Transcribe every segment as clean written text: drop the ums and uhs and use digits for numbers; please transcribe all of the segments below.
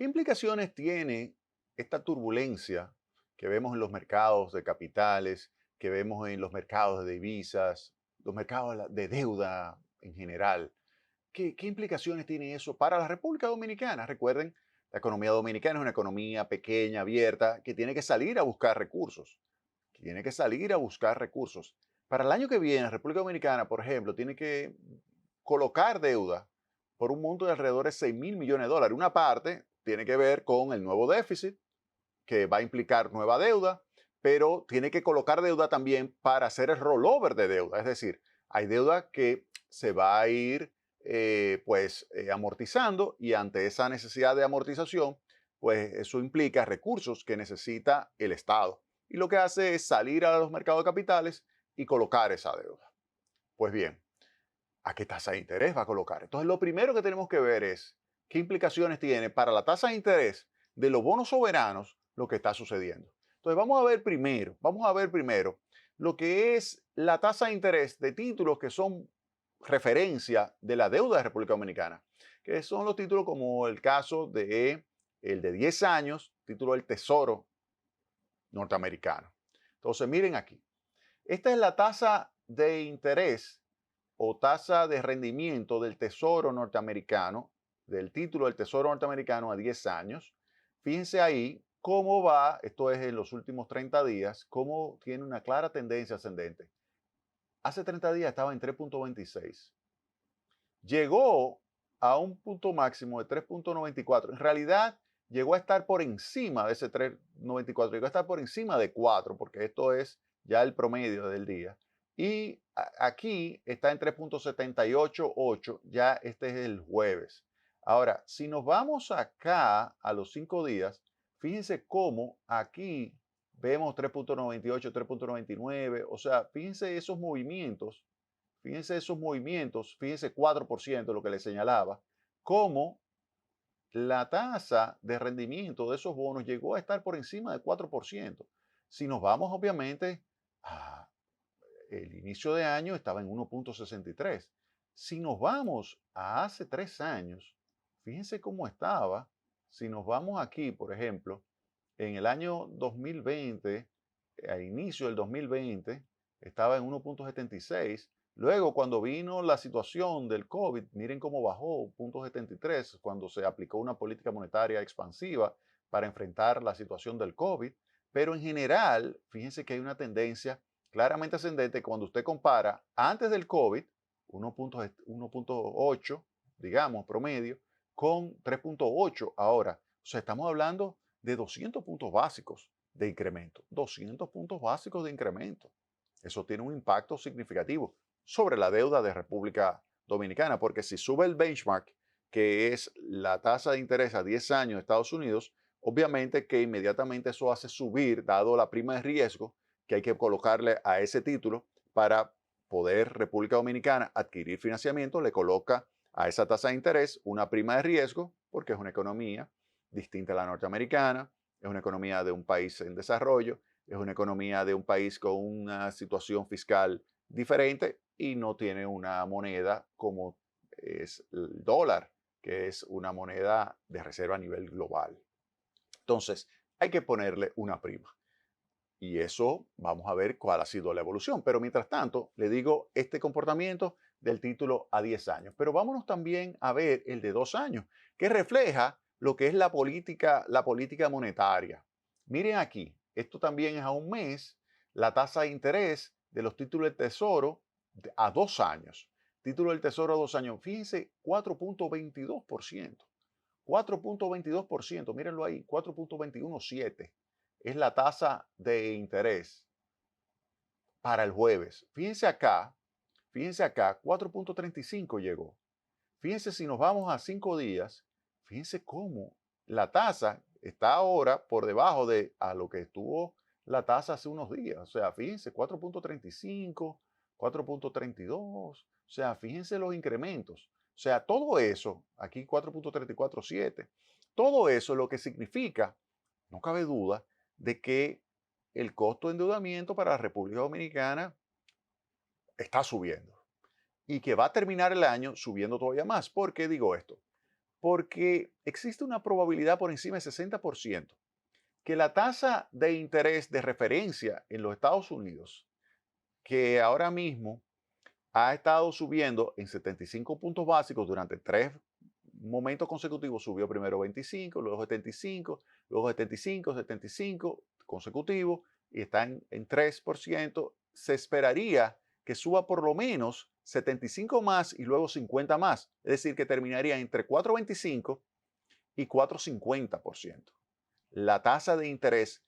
¿Qué implicaciones tiene esta turbulencia que vemos en los mercados de capitales, que vemos en los mercados de divisas, los mercados de deuda en general? ¿Qué implicaciones tiene eso para la República Dominicana? Recuerden, la economía dominicana es una economía pequeña, abierta, que tiene que salir a buscar recursos, que tiene que salir a buscar recursos. Para el año que viene, la República Dominicana, por ejemplo, tiene que colocar deuda por un monto de alrededor de 6.000 millones de dólares. Una parte tiene que ver con el nuevo déficit, que va a implicar nueva deuda, pero tiene que colocar deuda también para hacer el rollover de deuda. Es decir, hay deuda que se va a ir amortizando, y ante esa necesidad de amortización, pues eso implica recursos que necesita el Estado. Y lo que hace es salir a los mercados de capitales y colocar esa deuda. Pues bien, ¿a qué tasa de interés va a colocar? Entonces, lo primero que tenemos que ver es qué implicaciones tiene para la tasa de interés de los bonos soberanos lo que está sucediendo. Entonces, vamos a ver primero lo que es la tasa de interés de títulos que son referencia de la deuda de República Dominicana, que son los títulos como el caso de el de 10 años, título del Tesoro norteamericano. Entonces, miren aquí. Esta es la tasa de interés o tasa de rendimiento del Tesoro norteamericano, del título del Tesoro norteamericano a 10 años. Fíjense ahí cómo va, esto es en los últimos 30 días, cómo tiene una clara tendencia ascendente. Hace 30 días estaba en 3.26. Llegó a un punto máximo de 3.94. En realidad, llegó a estar por encima de ese 3.94, llegó a estar por encima de 4, porque esto es ya el promedio del día. Y aquí está en 3.788, ya este es el jueves. Ahora, si nos vamos acá a los 5 días, fíjense cómo aquí vemos 3.98, 3.99, o sea, fíjense esos movimientos, fíjense 4%, lo que les señalaba, cómo la tasa de rendimiento de esos bonos llegó a estar por encima de 4%. Si nos vamos, obviamente, a el inicio de año estaba en 1.63. Si nos vamos a hace 3 años, fíjense cómo estaba. Si nos vamos aquí, por ejemplo, en el año 2020, a inicio del 2020, estaba en 1.76. Luego, cuando vino la situación del COVID, miren cómo bajó 0.73 cuando se aplicó una política monetaria expansiva para enfrentar la situación del COVID. Pero en general, fíjense que hay una tendencia claramente ascendente cuando usted compara antes del COVID, 1.8, digamos, promedio, con 3.8 ahora. O sea, estamos hablando de 200 puntos básicos de incremento. 200 puntos básicos de incremento. Eso tiene un impacto significativo sobre la deuda de República Dominicana, porque si sube el benchmark, que es la tasa de interés a 10 años de Estados Unidos, obviamente que inmediatamente eso hace subir, dado la prima de riesgo que hay que colocarle a ese título para poder República Dominicana adquirir financiamiento, le coloca a esa tasa de interés una prima de riesgo, porque es una economía distinta a la norteamericana, es una economía de un país en desarrollo, es una economía de un país con una situación fiscal diferente y no tiene una moneda como es el dólar, que es una moneda de reserva a nivel global. Entonces, hay que ponerle una prima. Y eso vamos a ver cuál ha sido la evolución. Pero mientras tanto, le digo este comportamiento del título a 10 años. Pero vámonos también a ver el de 2 años, que refleja lo que es la política monetaria. Miren aquí, esto también es a un mes, la tasa de interés de los títulos del Tesoro a 2 años. Título del Tesoro a 2 años, fíjense, 4.22%. 4.22%, mírenlo ahí, 4.217 es la tasa de interés para el jueves. Fíjense acá, 4.35 llegó. Fíjense si nos vamos a 5 días, fíjense cómo la tasa está ahora por debajo de a lo que estuvo la tasa hace unos días. O sea, fíjense, 4.35, 4.32, o sea, fíjense los incrementos. O sea, todo eso, aquí 4.347, todo eso lo que significa, no cabe duda, de que el costo de endeudamiento para la República Dominicana está subiendo y que va a terminar el año subiendo todavía más. ¿Por qué digo esto? porque existe una probabilidad por encima del 60% que la tasa de interés de referencia en los Estados Unidos, que ahora mismo ha estado subiendo en 75 puntos básicos durante 3 momentos consecutivos, subió primero 25, luego 75, luego 75, 75 consecutivos y está en 3%, se esperaría que suba por lo menos 75 más y luego 50 más, es decir, que terminaría entre 4,25 y 4,50% la tasa de interés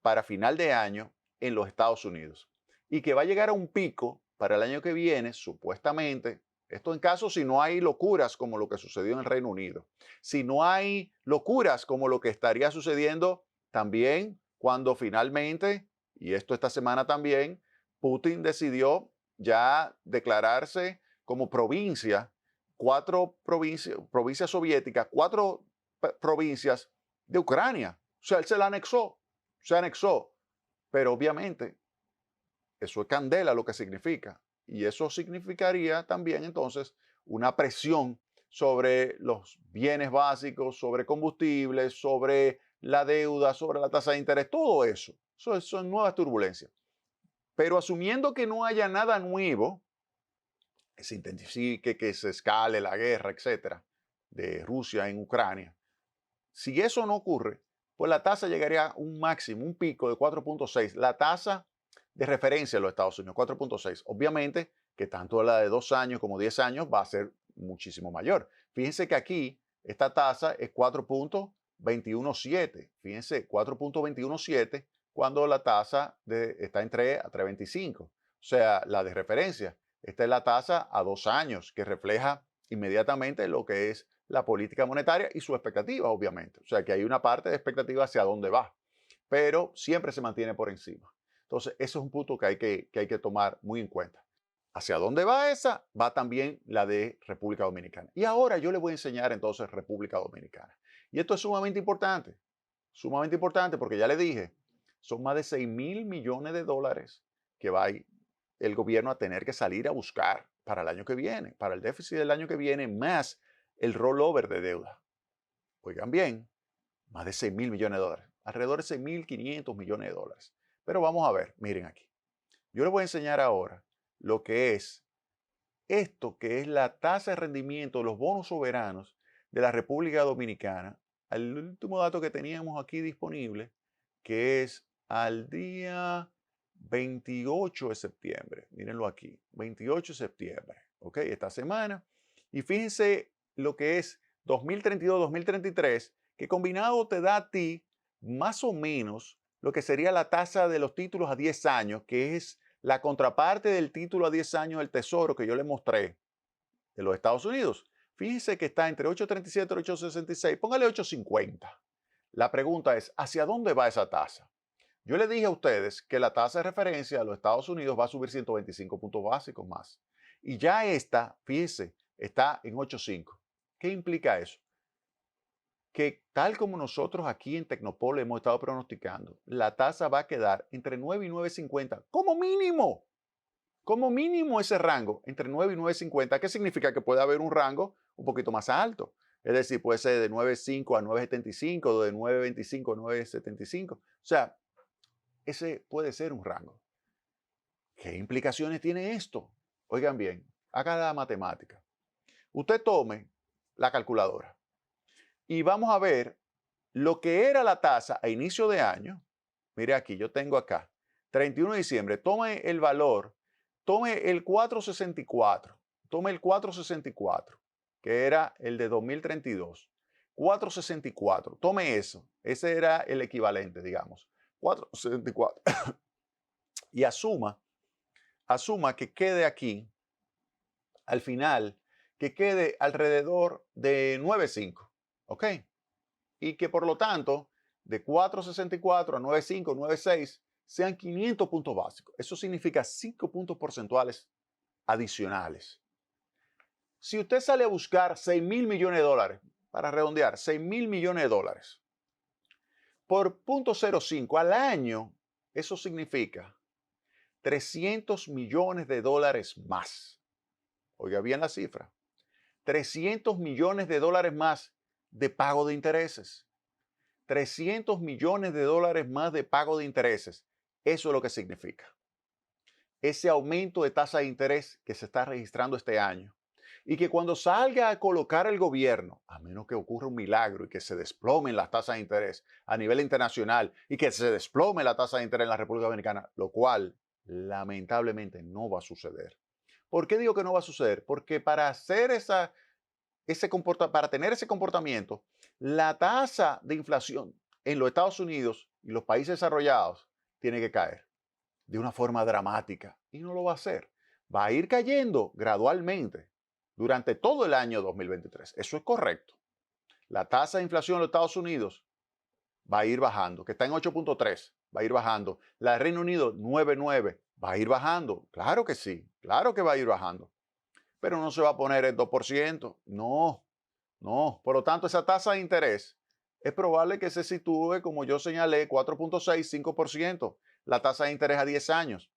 para final de año en los Estados Unidos y que va a llegar a un pico para el año que viene, supuestamente, esto en caso si no hay locuras como lo que sucedió en el Reino Unido, si no hay locuras como lo que estaría sucediendo también cuando finalmente, y esto esta semana también, Putin decidió ya declararse como provincia, provincias soviéticas, 4 provincias de Ucrania. O sea, él se anexó, pero obviamente eso es candela lo que significa. Y eso significaría también entonces una presión sobre los bienes básicos, sobre combustibles, sobre la deuda, sobre la tasa de interés, todo eso. Eso son nuevas turbulencias. Pero asumiendo que no haya nada nuevo, que se intensifique, que se escale la guerra, etcétera, de Rusia en Ucrania, si eso no ocurre, pues la tasa llegaría a un máximo, un pico de 4,6. La tasa de referencia de los Estados Unidos, 4,6. Obviamente que tanto la de 2 años como 10 años va a ser muchísimo mayor. Fíjense que aquí esta tasa es 4,217. Fíjense, 4,217 cuando la tasa está en 3 a 3,25. O sea, la de referencia. Esta es la tasa a 2 años que refleja inmediatamente lo que es la política monetaria y su expectativa, obviamente. O sea, que hay una parte de expectativa hacia dónde va, pero siempre se mantiene por encima. Entonces, eso es un punto que hay que tomar muy en cuenta. ¿Hacia dónde va esa? Va también la de República Dominicana. Y ahora yo le voy a enseñar entonces República Dominicana. Y esto es sumamente importante porque ya le dije, son más de 6,000 millones de dólares que va el gobierno a tener que salir a buscar para el año que viene, para el déficit del año que viene, más el rollover de deuda. Oigan bien, más de 6,000 millones de dólares, alrededor de 6,500 millones de dólares. Pero vamos a ver, miren aquí. Yo les voy a enseñar ahora lo que es esto, que es la tasa de rendimiento de los bonos soberanos de la República Dominicana, al último dato que teníamos aquí disponible, que es al día 28 de septiembre. Mírenlo aquí, 28 de septiembre, ¿ok? Esta semana. Y fíjense lo que es 2032-2033, que combinado te da a ti más o menos lo que sería la tasa de los títulos a 10 años, que es la contraparte del título a 10 años del Tesoro que yo le mostré de los Estados Unidos. Fíjense que está entre 8,37 y 8,66. Póngale 8,50. La pregunta es, ¿hacia dónde va esa tasa? Yo le dije a ustedes que la tasa de referencia de los Estados Unidos va a subir 125 puntos básicos más. Y ya esta, fíjense, está en 8,5. ¿Qué implica eso? Que tal como nosotros aquí en Tecnopol hemos estado pronosticando, la tasa va a quedar entre 9 y 9,50 como mínimo ese rango, entre 9 y 9,50. ¿Qué significa? Que puede haber un rango un poquito más alto. Es decir, puede ser de 9,5 a 9,75, de 9,25 a 9,75. O sea, ese puede ser un rango. ¿Qué implicaciones tiene esto? Oigan bien, haga la matemática. Usted tome la calculadora y vamos a ver lo que era la tasa a inicio de año. Mire aquí, yo tengo acá, 31 de diciembre, tome el valor, tome el 4,64, tome el 4,64, que era el de 2032. 4,64, tome eso, ese era el equivalente, digamos, 4,64. Y asuma que quede aquí, al final, que quede alrededor de 9,5, ¿ok? Y que por lo tanto, de 4,64 a 9,5, 9,6, sean 500 puntos básicos. Eso significa 5 puntos porcentuales adicionales. Si usted sale a buscar 6,000 millones de dólares, para redondear, 6,000 millones de dólares, por 0,05 al año, eso significa 300 millones de dólares más. Oiga bien la cifra. 300 millones de dólares más de pago de intereses. 300 millones de dólares más de pago de intereses. Eso es lo que significa. Ese aumento de tasa de interés que se está registrando este año. Y que cuando salga a colocar el gobierno, a menos que ocurra un milagro y que se desplomen las tasas de interés a nivel internacional y que se desplome la tasa de interés en la República Dominicana, lo cual lamentablemente no va a suceder. ¿Por qué digo que no va a suceder? Porque para hacer para tener ese comportamiento, la tasa de inflación en los Estados Unidos y los países desarrollados tiene que caer de una forma dramática y no lo va a hacer. Va a ir cayendo gradualmente durante todo el año 2023. Eso es correcto. La tasa de inflación en los Estados Unidos va a ir bajando, que está en 8.3, va a ir bajando. La de Reino Unido, 9.9, va a ir bajando. Claro que sí, claro que va a ir bajando. Pero no se va a poner el 2%. No, no. Por lo tanto, esa tasa de interés es probable que se sitúe, como yo señalé, 4.6, 5%. La tasa de interés a 10 años.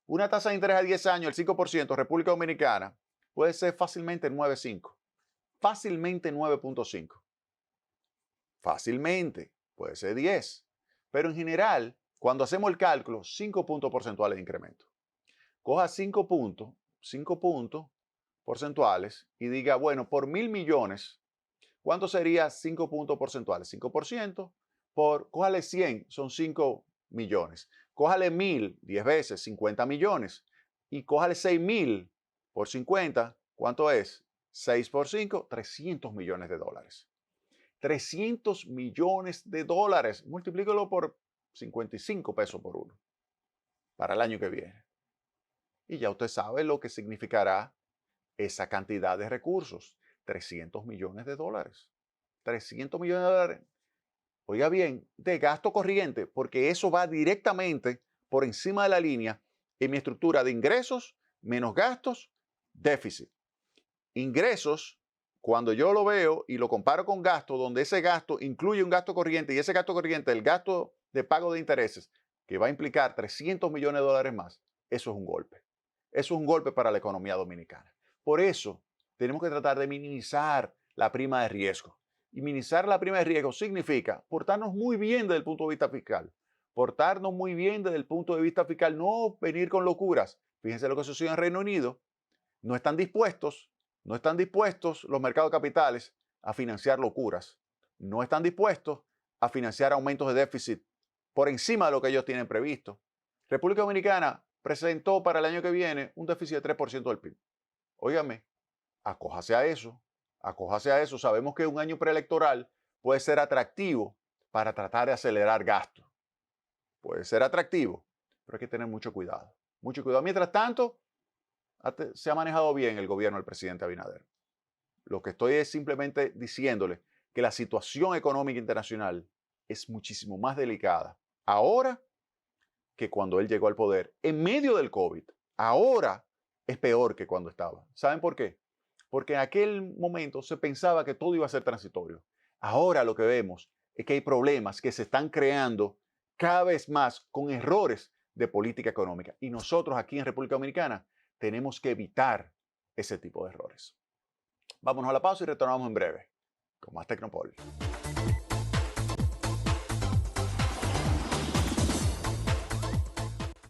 Una tasa de interés a 10 años, el 5%, República Dominicana, puede ser fácilmente 9.5. Fácilmente 9.5. Fácilmente. Puede ser 10. Pero en general, cuando hacemos el cálculo, 5 puntos porcentuales de incremento. Coja 5 puntos porcentuales y diga, bueno, por 1.000 millones, ¿cuánto sería 5 puntos porcentuales? 5% cójale 100, son 5 millones. Cójale 1.000, 10 veces, 50 millones. Y cójale 6.000 por 50, ¿cuánto es? 6 por 5, 300 millones de dólares. 300 millones de dólares. Multiplícalo por 55 pesos por uno para el año que viene. Y ya usted sabe lo que significará esa cantidad de recursos. 300 millones de dólares. 300 millones de dólares. Oiga bien, de gasto corriente, porque eso va directamente por encima de la línea en mi estructura de ingresos menos gastos, déficit. Ingresos, cuando yo lo veo y lo comparo con gasto, donde ese gasto incluye un gasto corriente y ese gasto corriente, el gasto de pago de intereses, que va a implicar 300 millones de dólares más, eso es un golpe. Eso es un golpe para la economía dominicana. Por eso tenemos que tratar de minimizar la prima de riesgo. Y minimizar la prima de riesgo significa portarnos muy bien desde el punto de vista fiscal. Portarnos muy bien desde el punto de vista fiscal, no venir con locuras. Fíjense lo que sucedió en Reino Unido. No están dispuestos los mercados de capitales a financiar locuras. No están dispuestos a financiar aumentos de déficit por encima de lo que ellos tienen previsto. República Dominicana presentó para el año que viene un déficit de 3% del PIB. Óigame, acójase a eso. Acójase a eso. Sabemos que un año preelectoral puede ser atractivo para tratar de acelerar gastos. Puede ser atractivo, pero hay que tener mucho cuidado. Mucho cuidado. Mientras tanto, se ha manejado bien el gobierno del presidente Abinader. Lo que estoy es simplemente diciéndole que la situación económica internacional es muchísimo más delicada ahora que cuando él llegó al poder, en medio del COVID. Ahora es peor que cuando estaba. ¿Saben por qué? Porque en aquel momento se pensaba que todo iba a ser transitorio. Ahora lo que vemos es que hay problemas que se están creando cada vez más con errores de política económica. Y nosotros aquí en República Dominicana tenemos que evitar ese tipo de errores. Vámonos a la pausa y retornamos en breve con más Tecnopol.